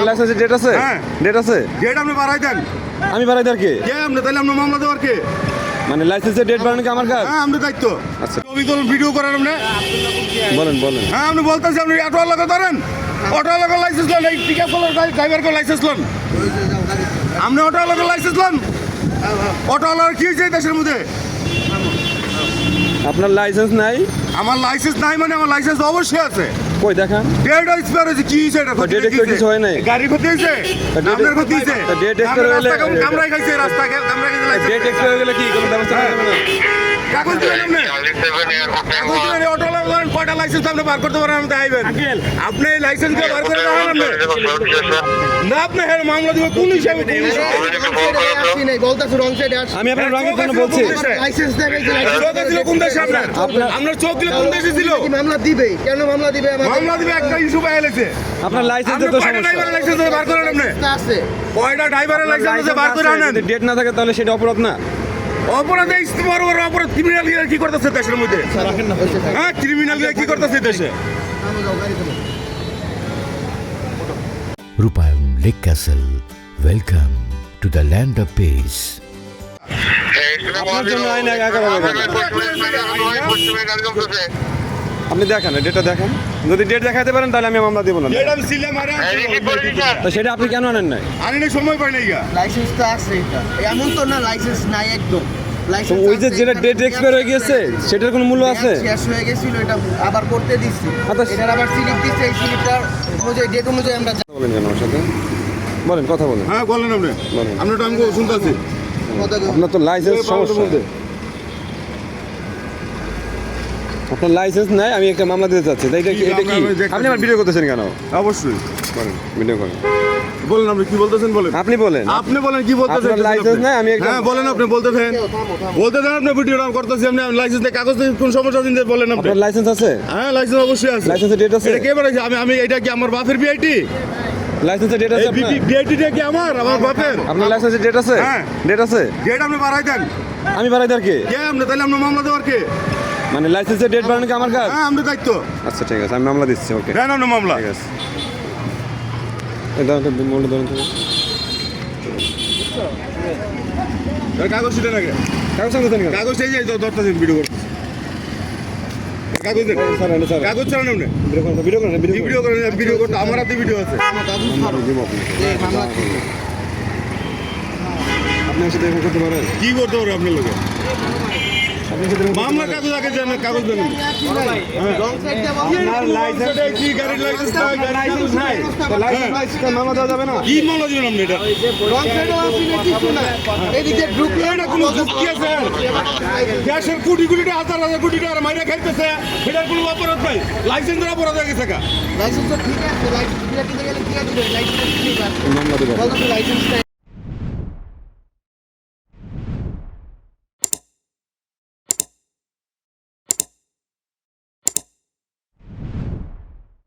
লাইসেন্সে date আছে? হ্যাঁ। Date আছে? ডেট আপনি বাড়াই দেন। আমি বাড়াই দেওয়ার কে? আপনি তাহলে আপনার মামলা দেওয়ার কে? মানে লাইসেন্সের ডেট বাড়ানো কি আমার কাজ? হ্যাঁ, আপনার দায়িত্ব। আচ্ছা ছবি তুলুন, ভিডিও করেন আপনি। বলেন বলেন। হ্যাঁ, আপনি বলতেছি আপনি অটো লাগা ধরেন, অটো লাগা লাইসেন্স লোন, এই পিকআপ ড্রাইভার কো লাইসেন্স লোন। আপনি অটো লাগা লাইসেন্স লোন। অটো লাগা কি হয়েছে এই দেশের মধ্যে? আপনার লাইসেন্স নাই? আমার লাইসেন্স নাই মানে আমার লাইসেন্স অবশ্যই আছে। কই দেখান। ডেট এক্সপায়ার হয়েছে, কি হয়েছে এটা? ডেট এক্সপায়ার কিছু হয় নাই। গাড়ি ক্ষতি হয়েছে, আপনার ক্ষতি হয়েছে। ডেট এক্সপায়ার হলে কামরাই খাইছে, রাস্তায় কামরাই খাইছে। ডেট এক্সপায়ার হয়ে গেলে কি কোনো ব্যবস্থা নেওয়া যাবে না? কাগজ দিবেন আপনি, কাগজ দিবেন। অটো লাগা ধরেন, কয়টা লাইসেন্স আপনি বার করতে পারেন? আপনি আইবেন, আপনি লাইসেন্স দিয়ে বার করে দেখান আপনি। না, আপনি হ্যাঁ মামলা দিবেন কোন হিসাবে? আমি আপনার রঙের জন্য বলছি। চোখ ছিল কোন দেশে আপনার? আপনার চোখ দিলে কোন দেশে ছিল? মামলা দিবে কেন? মামলা দিবে মামলা দিবে একটা ইস্যু পাইলেছে। আপনার লাইসেন্সের তো সমস্যা ড্রাইভারের লাইসেন্স বার করেন আপনি। আছে কয়টা ড্রাইভারের লাইসেন্স বার করে আনেন? ডেট না থাকে তাহলে সেটা অপরাধ না? অপরাধে বড় বড় অপরাধ ক্রিমিনাল কি করতেছে দেশের মধ্যে? হ্যাঁ, ক্রিমিনাল কি করতেছে দেশে? Rupayam Lake Castle. Welcome to the land of peace. আপনার জন্য আইন একা হবে কেন? আপনি দেখান, ডেটটা দেখান। যদি ডেট দেখাতে পারেন তাহলে আমি মামলা দেবো না। যেটা আমি সিলে মারা তো সেটা আপনি কেন আনেন নাই? আনি সময় পাই নাই গা। লাইসেন্স তো আছে, এটা এমন তো না লাইসেন্স নাই একদম। তো লাইসেন্স ওই যে যেটা ডেট এক্সপায়ার হয়ে গিয়েছে সেটার কোনো মূল্য আছে? শেষ হয়ে গেছিল, এটা আবার করতে দিচ্ছি। আচ্ছা। এটার আবার স্লিপ দিচ্ছে, এই স্লিপটার অনুযায়ী ডেট অনুযায়ী আমরা বলেন কেন আমার সাথে? বলেন, কথা বলেন। হ্যাঁ, বলেন আপনি। বলেন। আপনি তো আমি শুনতেছি। আপনার তো লাইসেন্স সমস্যা। আপনার লাইসেন্স নাই, আমি একটা মামলা দিতে চাচ্ছি। তাই এটা কি? এটা কি আপনি আমার ভিডিও করতেছেন কেন? অবশ্যই করেন, ভিডিও করেন। বলেন আপনি কি বলতেছেন, বলেন। আপনি বলেন। আপনি বলেন কি বলতেছেন? আপনার লাইসেন্স নাই, আমি একটা হ্যাঁ, বলেন আপনি বলতেছেন। বলতে দেন আপনি ভিডিও করতেছি। আপনি লাইসেন্স দিয়ে কাগজ দিয়ে কোন সমস্যা আছে বলেন আপনি। আপনার লাইসেন্স আছে? হ্যাঁ, লাইসেন্স অবশ্যই আছে। লাইসেন্সের ডেট আছে? এটা কে বানাইছে? আমি এটা কি আমার বাপের বিআইটি? লাইসেন্সের ডেট আছে এই আপনার? বিআইটিটা কি আমার বাপের? আপনার লাইসেন্সের ডেট আছে? হ্যাঁ। ডেট আছে? ডেট আপনি বাড়াই দেন। আমি বাড়াই দেওয়ার কে? আপনি তাহলে আপনার মামলা দেওয়ার কে? মানে লাইসেন্সের ডেট বাড়ানো কি আমার কাজ? হ্যাঁ, আপনার দায়িত্ব। আচ্ছা ঠিক আছে, আমি মামলা দিচ্ছি। ওকে, দেন আপনার মামলা। ঠিক আছে। এই ধরুন তো, মোবাইলটা ধরুন তো। কাগজ ছিল নাকি? কাগজ আনতে দেন কেন? কাগজ এই যে ধরতেছেন ভিডিও করতেছেন। কাগজ দেন। স্যার, আনে স্যার। কাগজ ছাড়েন আপনি। ভিডিও করেন, ভিডিও করেন, ভিডিও করেন, ভিডিও করতে আমার হাতে ভিডিও আছে। আপনার সাথে এরকম করতে পারেন? কি করতে পারবে আপনার লোকে? আপনার সাথে এরকম করতে মামলা পারেন? কাগজ আগে দেন, কাগজ দেন। আপনার লাইসেন্স কি গাড়ির লাইসেন্স নাই? লাইসেন্স নাই, তো লাইসেন্স নাই, সেটা মামলা দেওয়া যাবে না? কি মামলা দিবেন আপনি এটা? এদিকে ঢুকলে এটা কোনো যুক্তি আছে? দেশের কোটি কোটি টাকা, হাজার হাজার কোটি টাকা মাইরা খাইতেছে, এটার কোনো অপরাধ নাই। লাইসেন্সের অপরাধ হয়ে গেছে কা? লাইসেন্স তো ঠিক আছে, লাইসেন্স দিতে গেলে কি আছে? লাইসেন্স ঠিক আছে, মামলা দেবো। লাইসেন্স